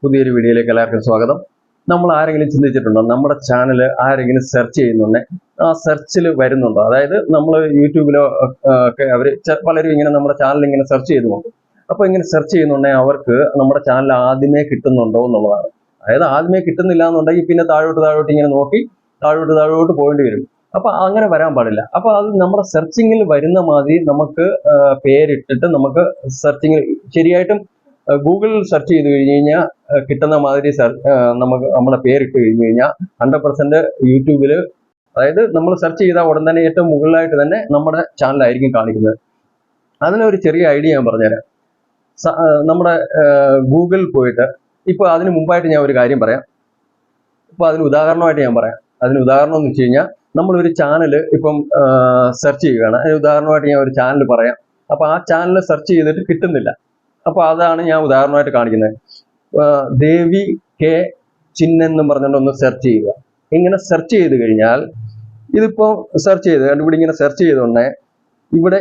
പുതിയൊരു വീഡിയോയിലേക്ക് എല്ലാവർക്കും സ്വാഗതം. നമ്മൾ ആരെങ്കിലും ചിന്തിച്ചിട്ടുണ്ടോ, നമ്മുടെ ചാനൽ ആരെങ്കിലും സെർച്ച് ചെയ്യുന്നുണ്ടെങ്കിൽ ആ സെർച്ചിൽ വരുന്നുണ്ടോ? അതായത് നമ്മൾ യൂട്യൂബിലോ ഒക്കെ അവർ പലരും ഇങ്ങനെ നമ്മുടെ ചാനൽ ഇങ്ങനെ സെർച്ച് ചെയ്ത് നോക്കും. അപ്പോൾ ഇങ്ങനെ സെർച്ച് ചെയ്യുന്നുണ്ടെങ്കിൽ അവർക്ക് നമ്മുടെ ചാനൽ ആദ്യമേ കിട്ടുന്നുണ്ടോ എന്നുള്ളതാണ്. അതായത് ആദ്യമേ കിട്ടുന്നില്ല എന്നുണ്ടെങ്കിൽ പിന്നെ താഴോട്ട് ഇങ്ങനെ നോക്കി താഴോട്ട് പോകേണ്ടി വരും. അപ്പൊ അങ്ങനെ വരാൻ പാടില്ല. അപ്പൊ അത് നമ്മുടെ സെർച്ചിങ്ങിൽ വരുന്ന മാതിരി നമുക്ക് പേരിട്ടിട്ട് നമുക്ക് സെർച്ചിങ്ങിൽ ശരിയായിട്ടും ഗൂഗിളിൽ സെർച്ച് ചെയ്ത് കഴിഞ്ഞ് കഴിഞ്ഞാൽ കിട്ടുന്ന മാതിരി നമുക്ക് നമ്മുടെ പേരിട്ട് കഴിഞ്ഞ് കഴിഞ്ഞാൽ 100% യൂട്യൂബിൽ, അതായത് നമ്മൾ സെർച്ച് ചെയ്താൽ ഉടൻ തന്നെ ഏറ്റവും മുകളിലായിട്ട് തന്നെ നമ്മുടെ ചാനലായിരിക്കും കാണിക്കുന്നത്. അതിനൊരു ചെറിയ ഐഡിയ ഞാൻ പറഞ്ഞുതരാം. നമ്മുടെ ഗൂഗിളിൽ പോയിട്ട് ഇപ്പോൾ അതിന് മുമ്പായിട്ട് ഞാൻ ഒരു കാര്യം പറയാം. ഇപ്പോൾ അതിന് ഉദാഹരണമായിട്ട് ഞാൻ പറയാം. അതിന് ഉദാഹരണം എന്ന് വെച്ച് കഴിഞ്ഞാൽ നമ്മളൊരു ചാനൽ ഇപ്പം സെർച്ച് ചെയ്യുകയാണ്. അതിന് ഉദാഹരണമായിട്ട് ഞാൻ ഒരു ചാനൽ പറയാം. അപ്പോൾ ആ ചാനൽ സെർച്ച് ചെയ്തിട്ട് കിട്ടുന്നില്ല. അപ്പോൾ അതാണ് ഞാൻ ഉദാഹരണമായിട്ട് കാണിക്കുന്നത്. ദേവി കെ ചിന്നെന്നും പറഞ്ഞുകൊണ്ടൊന്ന് സെർച്ച് ചെയ്യുക. ഇങ്ങനെ സെർച്ച് ചെയ്ത് കഴിഞ്ഞാൽ ഇതിപ്പോൾ സെർച്ച് ചെയ്ത് ഇവിടെ ഇങ്ങനെ സെർച്ച് ചെയ്തോണ്ടേ ഇവിടെ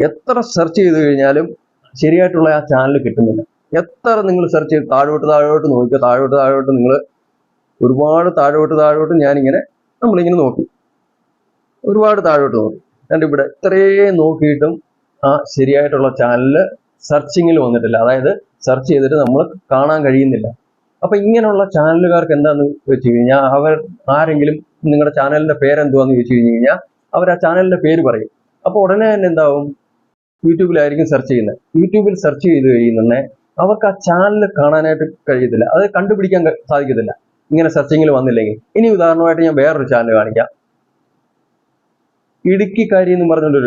എത്ര സെർച്ച് ചെയ്ത് കഴിഞ്ഞാലും ശരിയായിട്ടുള്ള ആ ചാനൽ കിട്ടുന്നില്ല. എത്ര നിങ്ങൾ സെർച്ച് ചെയ്ത് താഴോട്ട് നോക്കുക, താഴോട്ട് നിങ്ങൾ ഒരുപാട് താഴോട്ട് നമ്മളിങ്ങനെ നോക്കി ഒരുപാട് താഴോട്ട് നോക്കി. എന്നിട്ട് ഇവിടെ ഇത്രയും നോക്കിയിട്ടും ആ ശരിയായിട്ടുള്ള ചാനൽ സെർച്ചിങ്ങിൽ വന്നിട്ടില്ല. അതായത് സെർച്ച് ചെയ്തിട്ട് നമ്മൾ കാണാൻ കഴിയുന്നില്ല. അപ്പൊ ഇങ്ങനെയുള്ള ചാനലുകാർക്ക് എന്താന്ന് വെച്ച് കഴിഞ്ഞാൽ അവർ ആരെങ്കിലും നിങ്ങളുടെ ചാനലിന്റെ പേരെന്തുവാന്ന് ചോദിച്ചു കഴിഞ്ഞ് കഴിഞ്ഞാൽ അവർ ആ ചാനലിന്റെ പേര് പറയും. അപ്പൊ ഉടനെ തന്നെ എന്താവും, യൂട്യൂബിലായിരിക്കും സെർച്ച് ചെയ്യുന്നത്. യൂട്യൂബിൽ സെർച്ച് ചെയ്ത് കഴിയുന്നതന്നെ അവർക്ക് ആ ചാനൽ കാണാനായിട്ട് കഴിയത്തില്ല, അത് കണ്ടുപിടിക്കാൻ സാധിക്കത്തില്ല ഇങ്ങനെ സെർച്ചിങ്ങിൽ വന്നില്ലെങ്കിൽ. ഇനി ഉദാഹരണമായിട്ട് ഞാൻ വേറൊരു ചാനൽ കാണിക്കാം. ഇടുക്കിക്കാരി എന്നും പറഞ്ഞുകൊണ്ട്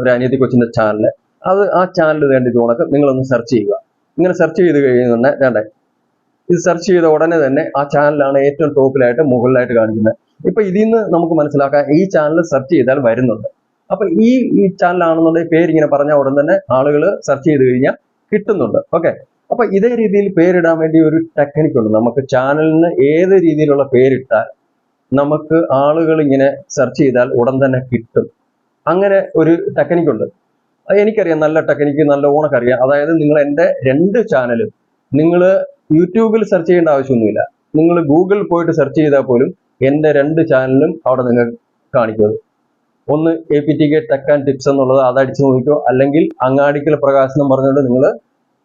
ഒരു അനിയത്തി കൊച്ചിന്റെ ചാനൽ. ആ ചാനൽ വേണ്ടി ഉണക്ക് നിങ്ങളൊന്ന് സെർച്ച് ചെയ്യുക. ഇങ്ങനെ സെർച്ച് ചെയ്ത് കഴിയുന്ന വേണ്ടേ, ഇത് സെർച്ച് ചെയ്ത ഉടനെ തന്നെ ആ ചാനലാണ് ഏറ്റവും ടോപ്പിലായിട്ട് മുകളിലായിട്ട് കാണിക്കുന്നത്. ഇപ്പൊ ഇതിൽ നിന്ന് നമുക്ക് മനസ്സിലാക്കാം ഈ ചാനൽ സെർച്ച് ചെയ്താൽ വരുന്നുണ്ട്. അപ്പൊ ഈ ചാനലാണെന്നുണ്ടെങ്കിൽ പേരിങ്ങനെ പറഞ്ഞാൽ ഉടൻ തന്നെ ആളുകൾ സെർച്ച് ചെയ്ത് കഴിഞ്ഞാൽ കിട്ടുന്നുണ്ട്. ഓക്കെ, അപ്പൊ ഇതേ രീതിയിൽ പേരിടാൻ വേണ്ടി ഒരു ടെക്നിക്ക് ഉണ്ട്. നമുക്ക് ചാനലിന് ഏത് രീതിയിലുള്ള പേരിട്ടാൽ നമുക്ക് ആളുകൾ ഇങ്ങനെ സെർച്ച് ചെയ്താൽ ഉടൻ തന്നെ കിട്ടും. അങ്ങനെ ഒരു ടെക്നിക്ക് ഉണ്ട്. എനിക്കറിയാം, നല്ല ടെക്നിക്ക് നല്ലോണക്കറിയാം. അതായത് നിങ്ങൾ എൻ്റെ 2 ചാനലും നിങ്ങൾ യൂട്യൂബിൽ സെർച്ച് ചെയ്യേണ്ട ആവശ്യമൊന്നുമില്ല. നിങ്ങൾ ഗൂഗിളിൽ പോയിട്ട് സെർച്ച് ചെയ്താൽ പോലും എൻ്റെ 2 ചാനലും അവിടെ നിങ്ങൾക്ക് കാണിക്കുന്നത്. ഒന്ന് APTK ടെക് ആൻഡ് ടിപ്സ് എന്നുള്ളത്, അത് അടിച്ചു നോക്കിക്കോ. അല്ലെങ്കിൽ അങ്ങാടിക്കൽ പ്രകാശനം പറഞ്ഞുകൊണ്ട് നിങ്ങൾ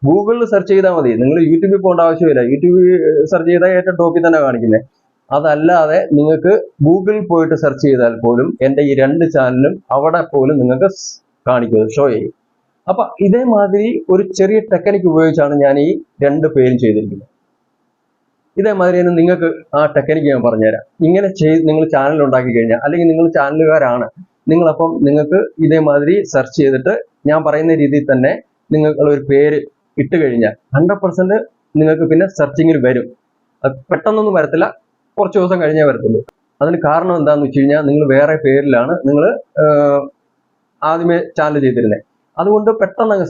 ഗൂഗിളിൽ സെർച്ച് ചെയ്താൽ മതി. നിങ്ങൾ യൂട്യൂബിൽ പോകേണ്ട ആവശ്യമില്ല. യൂട്യൂബിൽ സെർച്ച് ചെയ്താൽ ഏറ്റവും ടോപ്പിൽ തന്നെ കാണിക്കുന്നത്. അതല്ലാതെ നിങ്ങൾക്ക് ഗൂഗിളിൽ പോയിട്ട് സെർച്ച് ചെയ്താൽ പോലും എൻ്റെ ഈ 2 ചാനലും അവിടെ പോലും നിങ്ങൾക്ക് കാണിക്കുന്നത്, ഷോ ചെയ്യും. അപ്പൊ ഇതേമാതിരി ഒരു ചെറിയ ടെക്നിക്ക് ഉപയോഗിച്ചാണ് ഞാൻ ഈ 2 പേരും ചെയ്തിരിക്കുന്നത്. ഇതേമാതിരി തന്നെ നിങ്ങൾക്ക് ആ ടെക്നിക്ക് ഞാൻ പറഞ്ഞുതരാം. ഇങ്ങനെ നിങ്ങൾ ചാനൽ ഉണ്ടാക്കി കഴിഞ്ഞാൽ, അല്ലെങ്കിൽ നിങ്ങൾ ചാനലുകാരാണ്, നിങ്ങളപ്പം നിങ്ങൾക്ക് ഇതേമാതിരി സെർച്ച് ചെയ്തിട്ട് ഞാൻ പറയുന്ന രീതിയിൽ തന്നെ നിങ്ങൾ ഒരു പേര് ഇട്ട് കഴിഞ്ഞാൽ 100% നിങ്ങൾക്ക് പിന്നെ സെർച്ചിങ്ങിൽ വരും. അത് പെട്ടെന്നൊന്നും വരത്തില്ല, കുറച്ച് ദിവസം കഴിഞ്ഞേ വരത്തുള്ളൂ. അതിന് കാരണം എന്താണെന്ന് വെച്ച് കഴിഞ്ഞാൽ നിങ്ങൾ വേറെ പേരിലാണ് നിങ്ങൾ ആദ്യമേ ചാനൽ ചെയ്തിരുന്നത്. അതുകൊണ്ട് പെട്ടെന്ന് അങ്ങ്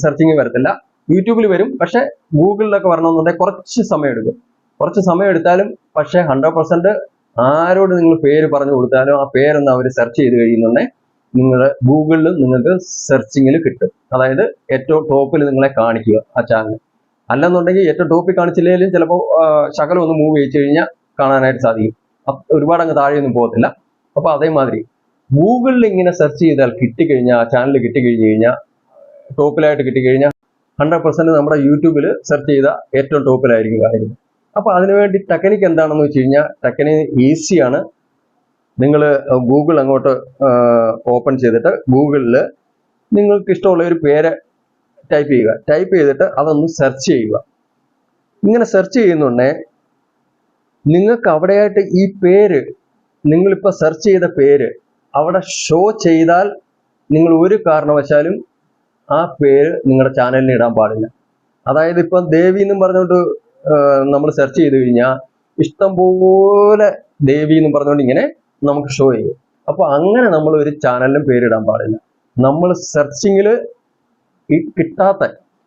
സെർച്ചിങ് വരത്തില്ല. യൂട്യൂബിൽ വരും, പക്ഷെ ഗൂഗിളിലൊക്കെ വരണമെന്നുണ്ടെങ്കിൽ കുറച്ച് സമയം എടുക്കും. കുറച്ച് സമയം എടുത്താലും പക്ഷെ 100% ആരോട് നിങ്ങൾ പേര് പറഞ്ഞു കൊടുത്താലും ആ പേരൊന്ന് അവർ സെർച്ച് ചെയ്ത് കഴിയുന്നുണ്ടെങ്കിൽ നിങ്ങളുടെ ഗൂഗിളിൽ നിങ്ങൾക്ക് സെർച്ചിങ്ങിൽ കിട്ടും. അതായത് ഏറ്റവും ടോപ്പിൽ നിങ്ങളെ കാണിക്കുക ആ ചാനൽ. അല്ലെന്നുണ്ടെങ്കിൽ ഏറ്റവും ടോപ്പിൽ കാണിച്ചില്ലെങ്കിലും ചിലപ്പോൾ ശകലം ഒന്ന് മൂവ് ചെയ്ത് കഴിഞ്ഞാൽ കാണാനായിട്ട് സാധിക്കും. ഒരുപാട് അങ്ങ് താഴെയൊന്നും പോകത്തില്ല. അപ്പൊ അതേമാതിരി ഗൂഗിളിൽ ഇങ്ങനെ സെർച്ച് ചെയ്താൽ കിട്ടിക്കഴിഞ്ഞാൽ, ആ ചാനൽ കിട്ടിക്കഴിഞ്ഞ് കഴിഞ്ഞാൽ, ടോപ്പിലായിട്ട് കിട്ടിക്കഴിഞ്ഞാൽ 100% നമ്മുടെ യൂട്യൂബിൽ സെർച്ച് ചെയ്ത ഏറ്റവും ടോപ്പിലായിരിക്കും കാണിക്കുന്നത്. അപ്പൊ അതിനുവേണ്ടി ടെക്നിക്ക് എന്താണെന്ന് വെച്ച് കഴിഞ്ഞാൽ, ടെക്നിക്ക് ഈസിയാണ്. നിങ്ങൾ ഗൂഗിൾ അങ്ങോട്ട് ഓപ്പൺ ചെയ്തിട്ട് ഗൂഗിളിൽ നിങ്ങൾക്ക് ഇഷ്ടമുള്ള ഒരു പേര് ടൈപ്പ് ചെയ്യുക. ടൈപ്പ് ചെയ്തിട്ട് അതൊന്ന് സെർച്ച് ചെയ്യുക. ഇങ്ങനെ സെർച്ച് ചെയ്യുന്നുണ്ടെങ്കിൽ നിങ്ങൾക്ക് അവിടെയായിട്ട് ഈ പേര്, നിങ്ങളിപ്പോൾ സെർച്ച് ചെയ്ത പേര് അവിടെ ഷോ ചെയ്താൽ നിങ്ങൾ ഒരു കാരണവശാലും ആ പേര് നിങ്ങളുടെ ചാനലിന് ഇടാൻ പാടില്ല. അതായത് ഇപ്പം ദേവി എന്നും പറഞ്ഞുകൊണ്ട് നമ്മൾ സെർച്ച് ചെയ്ത് കഴിഞ്ഞാൽ ഇഷ്ടംപോലെ ദേവി എന്നും പറഞ്ഞുകൊണ്ട് ഇങ്ങനെ നമുക്ക് ഷോ ചെയ്യും. അപ്പോൾ അങ്ങനെ നമ്മൾ ഒരു ചാനലിനും പേരിടാൻ പാടില്ല. നമ്മൾ സെർച്ചിങ്ങിൽ കിട്ടാത്ത,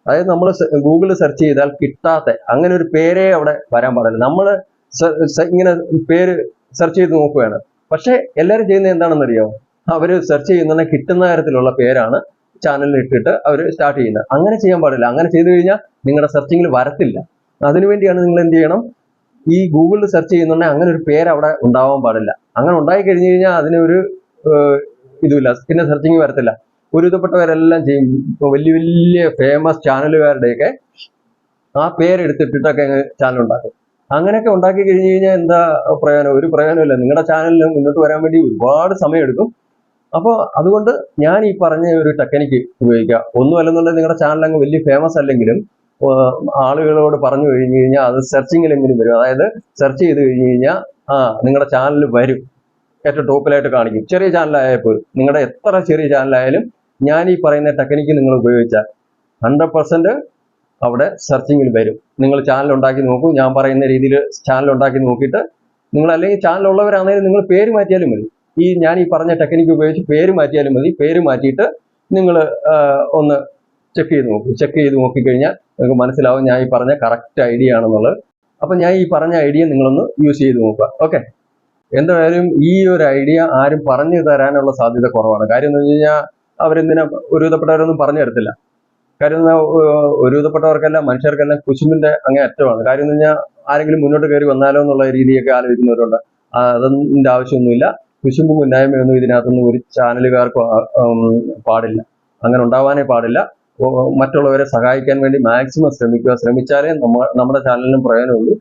അതായത് നമ്മൾ ഗൂഗിളിൽ സെർച്ച് ചെയ്താൽ കിട്ടാത്ത അങ്ങനെ ഒരു പേരേ അവിടെ വരാൻ പാടില്ല. നമ്മൾ ഇങ്ങനെ പേര് സെർച്ച് ചെയ്ത് നോക്കുകയാണ്. പക്ഷെ എല്ലാവരും ചെയ്യുന്നത് എന്താണെന്നറിയാമോ, അവർ സെർച്ച് ചെയ്യുന്ന കിട്ടുന്ന തരത്തിലുള്ള പേരാണ് ചാനലിൽ ഇട്ടിട്ട് അവർ സ്റ്റാർട്ട് ചെയ്യുന്നത്. അങ്ങനെ ചെയ്യാൻ പാടില്ല. അങ്ങനെ ചെയ്തു കഴിഞ്ഞാൽ നിങ്ങളുടെ സെർച്ചിങ്ങിൽ വരത്തില്ല. അതിനുവേണ്ടിയാണ് നിങ്ങൾ എന്ത് ചെയ്യണം, ഈ ഗൂഗിളിൽ സെർച്ച് ചെയ്യുന്നുണ്ടെങ്കിൽ അങ്ങനെ ഒരു പേര് അവിടെ ഉണ്ടാവാൻ പാടില്ല. അങ്ങനെ ഉണ്ടായി കഴിഞ്ഞു കഴിഞ്ഞാൽ അതിനൊരു ഇതുമില്ല, പിന്നെ സെർച്ചിങ് വരത്തില്ല. ഒരുവിധപ്പെട്ടവരെല്ലാം ചെയ്യും, ഇപ്പോൾ വലിയ വലിയ ഫേമസ് ചാനലുകാരുടെയൊക്കെ ആ പേരെടുത്തിട്ടിട്ടൊക്കെ ചാനൽ ഉണ്ടാക്കും. അങ്ങനെയൊക്കെ ഉണ്ടാക്കി കഴിഞ്ഞു കഴിഞ്ഞാൽ എന്താ പ്രയോജനം? ഒരു പ്രയോജനമില്ല. നിങ്ങളുടെ ചാനലിന് മുന്നോട്ട് വരാൻ വേണ്ടി ഒരുപാട് സമയമെടുക്കും. അപ്പോൾ അതുകൊണ്ട് ഞാൻ ഈ പറഞ്ഞ ഒരു ടെക്നിക്ക് ഉപയോഗിക്കുക. ഒന്നുമല്ലെന്നുണ്ടെങ്കിൽ നിങ്ങളുടെ ചാനൽ അങ്ങ് വലിയ ഫേമസ് അല്ലെങ്കിലും ആളുകളോട് പറഞ്ഞു കഴിഞ്ഞു കഴിഞ്ഞാൽ അത് സെർച്ചിങ്ങിലെങ്കിലും വരും. അതായത് സെർച്ച് ചെയ്ത് കഴിഞ്ഞു കഴിഞ്ഞാൽ നിങ്ങളുടെ ചാനൽ വരും, ഏറ്റവും ടോപ്പിലായിട്ട് കാണിക്കും. ചെറിയ ചാനലായാൽ പോലും, നിങ്ങളുടെ എത്ര ചെറിയ ചാനലായാലും ഞാൻ ഈ പറയുന്ന ടെക്നിക്ക് നിങ്ങൾ ഉപയോഗിച്ചാൽ 100% അവിടെ സെർച്ചിങ്ങിൽ വരും. നിങ്ങൾ ചാനൽ ഉണ്ടാക്കി നോക്കൂ. ഞാൻ പറയുന്ന രീതിയിൽ ചാനൽ ഉണ്ടാക്കി നോക്കിയിട്ട് നിങ്ങൾ, അല്ലെങ്കിൽ ചാനൽ ഉള്ളവരാണെങ്കിലും നിങ്ങൾ പേര് മാറ്റിയാലും മതി. ഞാൻ ഈ പറഞ്ഞ ടെക്നിക്ക് ഉപയോഗിച്ച് പേര് മാറ്റിയാലും മതി. പേര് മാറ്റിയിട്ട് നിങ്ങൾ ഒന്ന് ചെക്ക് ചെയ്ത് നോക്കും. ചെക്ക് ചെയ്ത് നോക്കിക്കഴിഞ്ഞാൽ നിങ്ങൾക്ക് മനസ്സിലാവും ഞാൻ ഈ പറഞ്ഞ കറക്റ്റ് ഐഡിയ ആണെന്നുള്ളത്. അപ്പം ഞാൻ ഈ പറഞ്ഞ ഐഡിയ നിങ്ങളൊന്ന് യൂസ് ചെയ്ത് നോക്കുക. ഓക്കെ, എന്തായാലും ഈ ഒരു ഐഡിയ ആരും പറഞ്ഞു തരാനുള്ള സാധ്യത കുറവാണ്. കാര്യം എന്ന് വെച്ച് കഴിഞ്ഞാൽ അവരെന്തിനാ, ഒരുവിധപ്പെട്ടവരൊന്നും പറഞ്ഞു തരത്തില്ല. കാര്യം ഒരുവിധപ്പെട്ടവർക്കെല്ലാം, മനുഷ്യർക്കെല്ലാം കുശുമ്പിന്റെ അങ്ങേ അറ്റമാണ്. കാര്യം എന്ന് പറഞ്ഞാൽ ആരെങ്കിലും മുന്നോട്ട് കയറി വന്നാലോ എന്നുള്ള രീതിയൊക്കെ ആലോചിക്കുന്നവരുണ്ട്. അതിന്റെ ആവശ്യമൊന്നുമില്ല. കുശുമ്പ് മുന്നായ്മയൊന്നും ഇതിനകത്തൊന്നും ഒരു ചാനലുകാർക്കും പാടില്ല. അങ്ങനെ ഉണ്ടാവാനേ പാടില്ല. മറ്റുള്ളവരെ സഹായിക്കാൻ വേണ്ടി മാക്സിമം ശ്രമിക്കുക. ശ്രമിച്ചാലേ നമ്മുടെ ചാനലിനും പ്രയോജനമുള്ളൂ.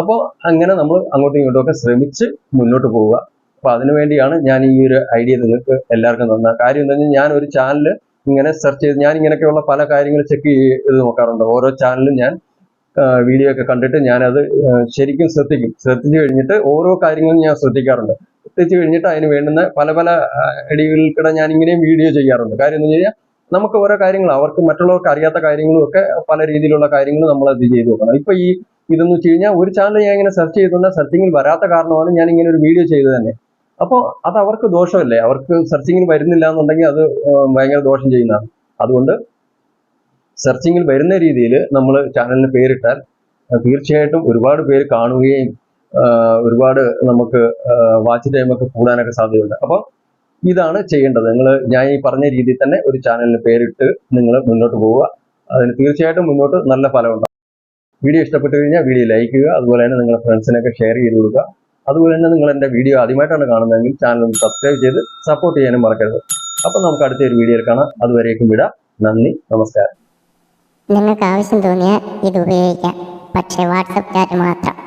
അപ്പോൾ അങ്ങനെ നമ്മൾ അങ്ങോട്ടും ഇങ്ങോട്ടും ഒക്കെ ശ്രമിച്ച് മുന്നോട്ട് പോവുക. അപ്പൊ അതിനുവേണ്ടിയാണ് ഞാൻ ഈ ഒരു ഐഡിയ നിങ്ങൾക്ക് എല്ലാവർക്കും തന്ന കാര്യം. എന്താ പറഞ്ഞാൽ ഞാൻ ഒരു ചാനൽ ഇങ്ങനെ സെർച്ച് ചെയ്ത് ഞാൻ ഇങ്ങനെയൊക്കെയുള്ള പല കാര്യങ്ങൾ ചെക്ക് ചെയ്ത് നോക്കാറുണ്ട്. ഓരോ ചാനലും ഞാൻ വീഡിയോ ഒക്കെ കണ്ടിട്ട് ഞാനത് ശരിക്കും ശ്രദ്ധിച്ചു കഴിഞ്ഞിട്ട് ഓരോ കാര്യങ്ങളും ഞാൻ ശ്രദ്ധിക്കാറുണ്ട്. ശ്രദ്ധിച്ചു കഴിഞ്ഞിട്ട് അതിന് വേണ്ടുന്ന പല പല ഐഡിയകൾക്കിടെ ഞാൻ ഇങ്ങനെയും വീഡിയോ ചെയ്യാറുണ്ട്. കാര്യം എന്ന് വെച്ച് കഴിഞ്ഞാൽ നമുക്ക് ഓരോ കാര്യങ്ങൾ, അവർക്ക് മറ്റുള്ളവർക്ക് അറിയാത്ത കാര്യങ്ങളും ഒക്കെ പല രീതിയിലുള്ള കാര്യങ്ങൾ നമ്മൾ അത് ചെയ്ത് നോക്കണം. ഇപ്പൊ ഇതെന്ന് വെച്ച് കഴിഞ്ഞാൽ ഒരു ചാനൽ ഞാൻ ഇങ്ങനെ സെർച്ച് ചെയ്തുകൊണ്ട് സെർച്ചിങ്ങിൽ വരാത്ത കാരണമാണ് ഞാൻ ഇങ്ങനെ ഒരു വീഡിയോ ചെയ്തത് തന്നെ. അപ്പോൾ അത് അവർക്ക് ദോഷമല്ലേ? അവർക്ക് സെർച്ചിങ്ങിൽ വരുന്നില്ല എന്നുണ്ടെങ്കിൽ അത് ഭയങ്കര ദോഷം ചെയ്യുന്നതാണ്. അതുകൊണ്ട് സെർച്ചിങ്ങിൽ വരുന്ന രീതിയിൽ നമ്മൾ ചാനലിന് പേരിട്ടാൽ തീർച്ചയായിട്ടും ഒരുപാട് പേര് കാണുകയും ഒരുപാട് നമുക്ക് വാച്ച് ടൈമൊക്കെ കൂടാനൊക്കെ സാധ്യതയുണ്ട്. അപ്പോൾ ഇതാണ് ചെയ്യേണ്ടത്. ഞാൻ ഈ പറഞ്ഞ രീതിയിൽ തന്നെ ഒരു ചാനലിന് പേരിട്ട് നിങ്ങൾ മുന്നോട്ട് പോവുക. അതിന് തീർച്ചയായിട്ടും മുന്നോട്ട് നല്ല ഫലം ഉണ്ടാകും. വീഡിയോ ഇഷ്ടപ്പെട്ടു കഴിഞ്ഞാൽ വീഡിയോ ലൈക്ക് ചെയ്യുക. അതുപോലെ തന്നെ നിങ്ങളുടെ ഫ്രണ്ട്സിനൊക്കെ ഷെയർ ചെയ്ത് കൊടുക്കുക. അതുപോലെ തന്നെ നിങ്ങൾ എൻ്റെ വീഡിയോ ആദ്യമായിട്ടാണ് കാണുന്നതെങ്കിൽ ചാനൽ ഒന്ന് സബ്സ്ക്രൈബ് ചെയ്ത് സപ്പോർട്ട് ചെയ്യാനും മറക്കരുത്. അപ്പം നമുക്ക് അടുത്തൊരു വീഡിയോയിൽ കാണാം. അതുവരേക്കും വിടാം. നന്ദി, നമസ്കാരം. നിങ്ങൾക്ക് ആവശ്യം തോന്നിയാൽ ഇത് ഉപയോഗിക്കാം, പക്ഷേ വാട്സപ്പ് ചാറ്റ് മാത്രം.